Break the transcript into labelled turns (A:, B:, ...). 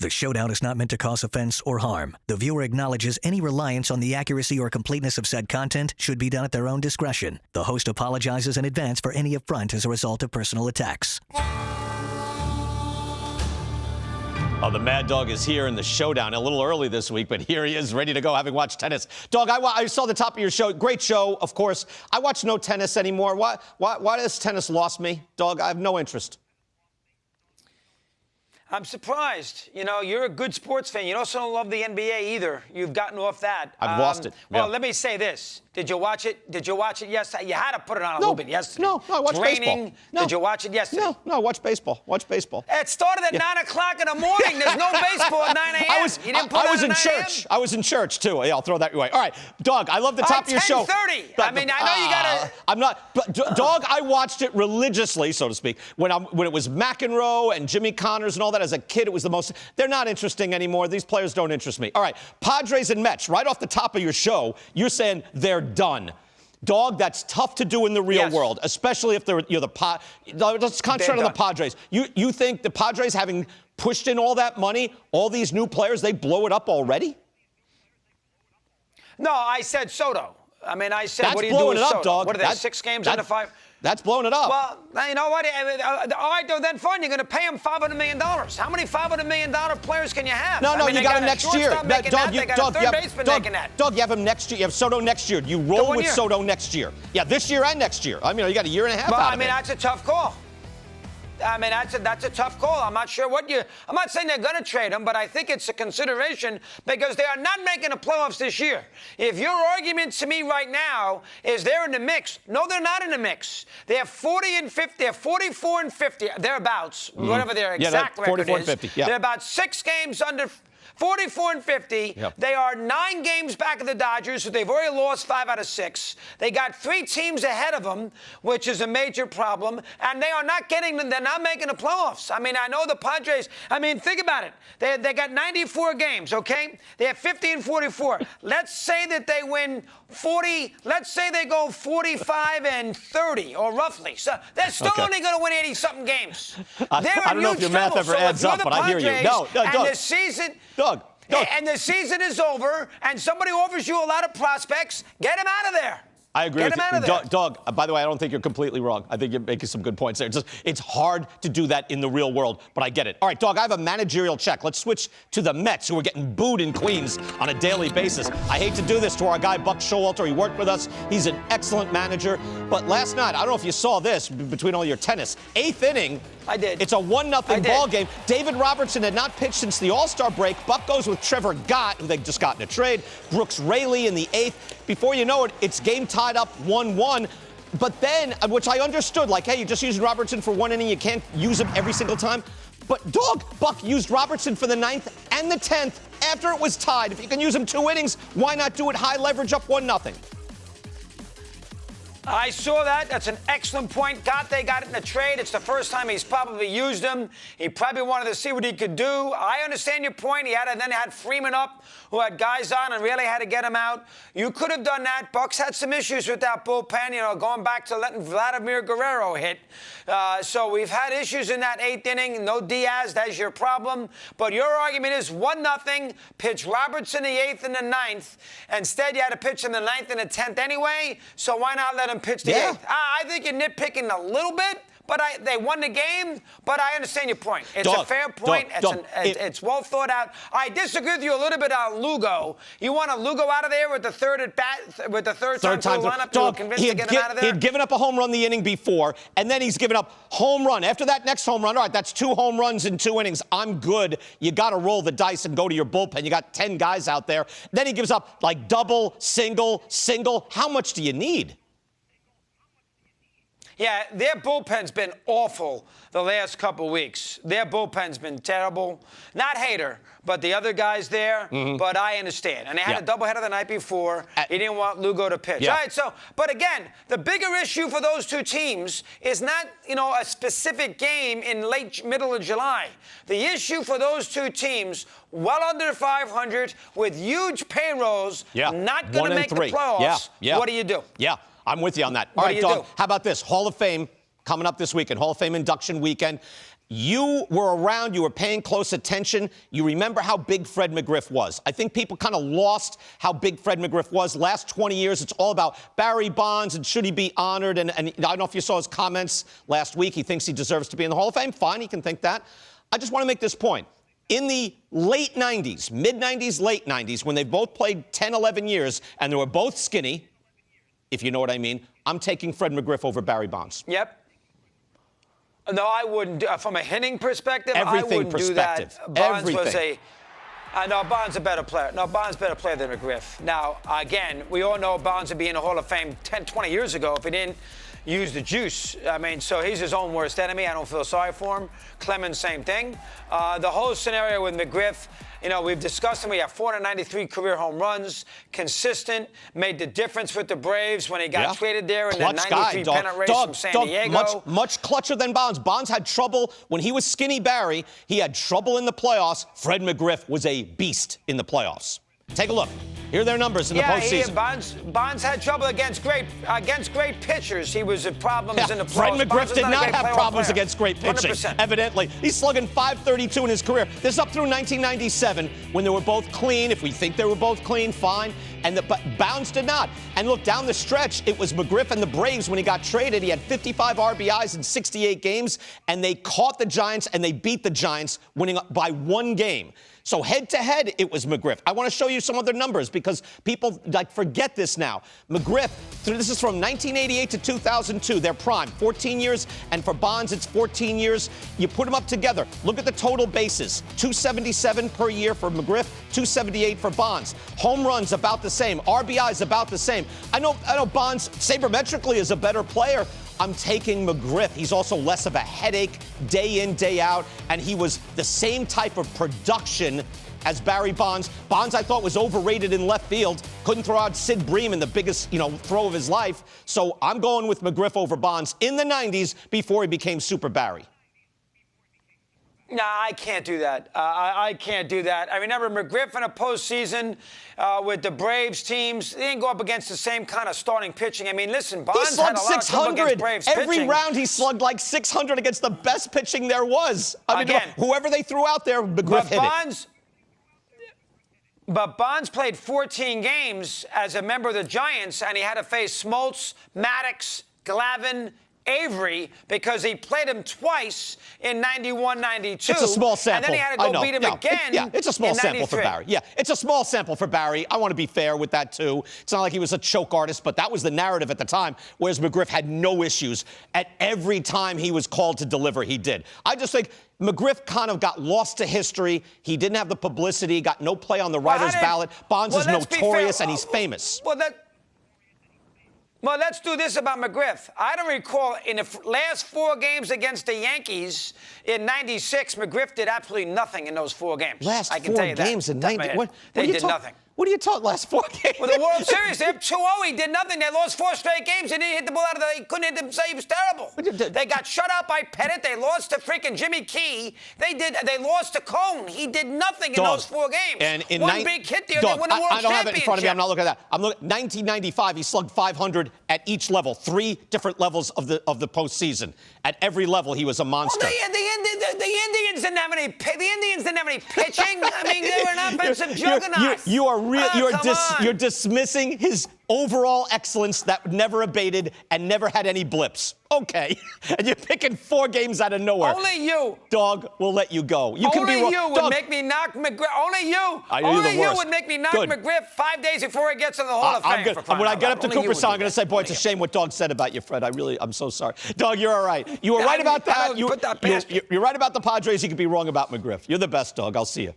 A: The showdown is not meant to cause offense or harm. The viewer acknowledges any reliance on the accuracy or completeness of said content should be done at their own discretion. The host apologizes in advance for any affront as a result of personal attacks.
B: Oh, the Mad Dog is here in the showdown. A little early this week, but here he is, ready to go, having watched tennis. Dog, I saw the top of your show. Great show, of course. I watch no tennis anymore. Why does tennis lost me? Dog, I have no interest.
C: I'm surprised. You know, you're a good sports fan. You also don't love the NBA either. You've gotten off that.
B: I've lost it.
C: Well, let me say this. Did you watch it? Did you watch it yesterday? You had to put it on a little bit yesterday.
B: No, I watched baseball. No.
C: Did you watch it yesterday?
B: No, watch baseball. Watch baseball.
C: It started at 9 o'clock in the morning. There's no baseball at 9 a.m.
B: I was in church. I was in church, too. Yeah, I'll throw that your way. All right, Dog, I love the top of your show.
C: 10:30. I mean, I know you got to...
B: I'm not... But, Dog, I watched it religiously, so to speak. When it was McEnroe and Jimmy Connors and all that as a kid, it was the most... They're not interesting anymore. These players don't interest me. All right, Padres and Mets, right off the top of your show, you're saying they're done. Dog, that's tough to do in the real world, especially if you're the let's concentrate on the Padres. You think the Padres, having pushed in all that money, all these new players, they blow it up already?
C: No, I said Soto. I mean, I said,
B: that's
C: what do you do with
B: Soto?
C: up, dog. What are they, 6 games under 5?
B: That's blowing it up.
C: Well, you know what? All right, then fine. You're going to pay him $500 million. How many $500 million players can you have?
B: No, you got him next year.
C: Dog, you
B: have him next year. You have Soto next year. You roll with Soto next year. Yeah, this year and next year. I mean, you got a year and a half out of it.
C: I mean, that's a tough call. I mean, that's a tough call. I'm not sure I'm not saying they're going to trade him, but I think it's a consideration because they are not making the playoffs this year. If your argument to me right now is they're in the mix, no, they're not in the mix. They have 40 and 50. They're 44 and 50, thereabouts, whatever their exact record
B: 44
C: is.
B: and 50, yeah.
C: They're about 6 games under 44 and 50.
B: Yep.
C: They are 9 games back of the Dodgers, so they've already lost 5 out of 6. They got 3 teams ahead of them, which is a major problem, and they are not getting them. They're not making the playoffs. I mean, I know the Padres. I mean, think about it. They got 94 games, okay? They have 50 and 44. Let's say that they win 40. Let's say they go 45 and 30, or roughly. So they're still only going to win 80-something games.
B: I don't know if your math ever adds up, but I hear you. No,
C: and the season.
B: Doug.
C: And the season is over, and somebody offers you a lot of prospects, get him out of there.
B: I agree with you.
C: Get
B: Doug, by the way, I don't think you're completely wrong. I think you're making some good points there. It's hard to do that in the real world, but I get it. All right, Doug, I have a managerial check. Let's switch to the Mets, who are getting booed in Queens on a daily basis. I hate to do this to our guy, Buck Showalter. He worked with us. He's an excellent manager. But last night, I don't know if you saw this between all your tennis. 8th inning.
C: I did.
B: It's a 1-0 ball game. David Robertson had not pitched since the All-Star break. Buck goes with Trevor Gott, who they just got in a trade. Brooks Raley in the 8th. Before you know it, it's game tied up 1-1. But then, which I understood, like, hey, you're just using Robertson for 1 inning. You can't use him every single time. But, Buck used Robertson for the 9th and the 10th after it was tied. If you can use him 2 innings, why not do it high leverage up 1-0?
C: I saw that. That's an excellent point. They got it in a trade. It's the first time he's probably used him. He probably wanted to see what he could do. I understand your point. Then he had Freeman up, who had guys on and really had to get him out. You could have done that. Bucks had some issues with that bullpen, going back to letting Vladimir Guerrero hit. So we've had issues in that 8th inning. No Diaz, that's your problem. But your argument is 1-0, pitch Robertson the 8th and the 9th. Instead, you had to pitch in the 9th and the 10th anyway. So why not let him pitch the 8th? I think you're nitpicking a little bit. But they won the game, but I understand your point. It's a fair point. It's well thought out. I disagree with you a little bit on Lugo. You want a Lugo out of there with the third at bat, with the third time through the lineup to convince to get him out of there?
B: He had given up a home run the inning before, and then he's given up home run. After that next home run, all right, that's 2 home runs in 2 innings. I'm good. You got to roll the dice and go to your bullpen. You got 10 guys out there. Then he gives up like double, single. How much do you need?
C: Yeah, their bullpen's been awful the last couple weeks. Their bullpen's been terrible. Not Hader, but the other guys there. But I understand. And they had a doubleheader the night before. He didn't want Lugo to pitch. All right, but again, the bigger issue for those 2 teams is not, a specific game in middle of July. The issue for those 2 teams, well under 500, with huge payrolls, not going to make the playoffs. What do you do?
B: Yeah. I'm with you on that. All right, Dog, how about this? Hall of Fame coming up this weekend, Hall of Fame induction weekend. You were around, you were paying close attention. You remember how big Fred McGriff was. I think people kind of lost how big Fred McGriff was. Last 20 years, it's all about Barry Bonds and should he be honored. And I don't know if you saw his comments last week. He thinks he deserves to be in the Hall of Fame. Fine, he can think that. I just want to make this point. In the late 90s, mid-90s, late 90s, when they both played 10, 11 years, and they were both skinny, if you know what I mean, I'm taking Fred McGriff over Barry Bonds.
C: Yep. No, I wouldn't. From a hitting perspective,
B: Everything
C: I wouldn't
B: perspective.
C: do that. Bonds
B: Everything.
C: was a... no, Bonds a better player. No, Bonds a better player than McGriff. Now, again, we all know Bonds would be in the Hall of Fame 10, 20 years ago if he didn't use the juice. I mean, so he's his own worst enemy. I don't feel sorry for him. Clemens, same thing. The whole scenario with McGriff, you know, we've discussed him. We have 493 career home runs, consistent, made the difference with the Braves when he got traded there in the 93 pennant race from San Diego.
B: Much clutcher than Bonds. Bonds had trouble when he was skinny Barry. He had trouble in the playoffs. Fred McGriff was a beast in the playoffs. Take a look. Here are their numbers in the postseason.
C: Bonds had trouble against great pitchers. He was at problems in the playoffs.
B: Fred McGriff did not have problems against great pitching,
C: 100%.
B: evidently. He's slugging .532 in his career. This is up through 1997 when they were both clean. If we think they were both clean, fine. But Bonds did not. And look, down the stretch, it was McGriff and the Braves when he got traded. He had 55 RBIs in 68 games, and they caught the Giants and they beat the Giants, winning by 1 game. So head-to-head, it was McGriff. I want to show you some other numbers because people forget this now. McGriff, this is from 1988 to 2002, their prime, 14 years, and for Bonds, it's 14 years. You put them up together. Look at the total bases, 277 per year for McGriff, 278 for Bonds. Home runs about the same, RBIs about the same. I know Bonds sabermetrically is a better player. I'm taking McGriff. He's also less of a headache day in, day out, and he was the same type of production as Barry Bonds. Bonds, I thought, was overrated in left field. Couldn't throw out Sid Bream in the biggest, throw of his life. So I'm going with McGriff over Bonds in the 90s before he became Super Barry.
C: Nah, I can't do that. I can't do that. I remember McGriff in a postseason with the Braves teams. They didn't go up against the same kind of starting pitching. I mean, listen, Bonds had a lot of trouble against Braves pitching.
B: Every round he slugged like 600 against the best pitching there was. I mean, whoever they threw out there, McGriff hit it.
C: But Bonds played 14 games as a member of the Giants, and he had to face Smoltz, Maddox, Glavine, Avery, because he played him twice in 91, 92.
B: It's a small sample.
C: And then he had to go beat him again.
B: It's a small sample for Barry. Yeah, it's a small sample for Barry. I want to be fair with that, too. It's not like he was a choke artist, but that was the narrative at the time, whereas McGriff had no issues. At every time he was called to deliver, he did. I just think McGriff kind of got lost to history. He didn't have the publicity, got no play on the writer's ballot. Bonds is notorious, and he's famous.
C: Well, let's do this about McGriff. I don't recall in the last 4 games against the Yankees in '96, McGriff did absolutely nothing in those 4 games.
B: Last
C: I can
B: 4
C: tell you
B: games
C: that.
B: in 90.
C: They did nothing.
B: What are you talking? Last 4 games?
C: Well, the World Series, they're 2-0. He did nothing. They lost 4 straight games. He didn't hit the ball out of the. He couldn't hit them. Say he was terrible. They got shut out by Pettit. They lost to freaking Jimmy Key. They lost to Cone. He did nothing in those 4 games.
B: And in
C: one big hit there, they win a World Championship.
B: I don't have it in front of me. I'm not looking at that. I'm looking. 1995, he slugged 500 at each level, 3 different levels of the postseason. At every level, he was a monster.
C: Well, the Indians didn't have any. The Indians didn't have any pitching. I mean, they were an offensive juggernaut.
B: You're dismissing his overall excellence that never abated and never had any blips. Okay. And you're picking 4 games out of nowhere.
C: Only you.
B: Dog, we'll let you go. You can be wrong.
C: Only you would make me knock McGriff. Only you. Only you would make me knock McGriff 5 days before he gets in the Hall of Fame.
B: When I get up to Cooperstown, I'm going to say, boy, it's a shame what Dog said about you, Fred. I'm so sorry. Dog, you're all right. You were right about that. You're right about the Padres. You could be wrong about McGriff. You're the best, Dog. I'll see you.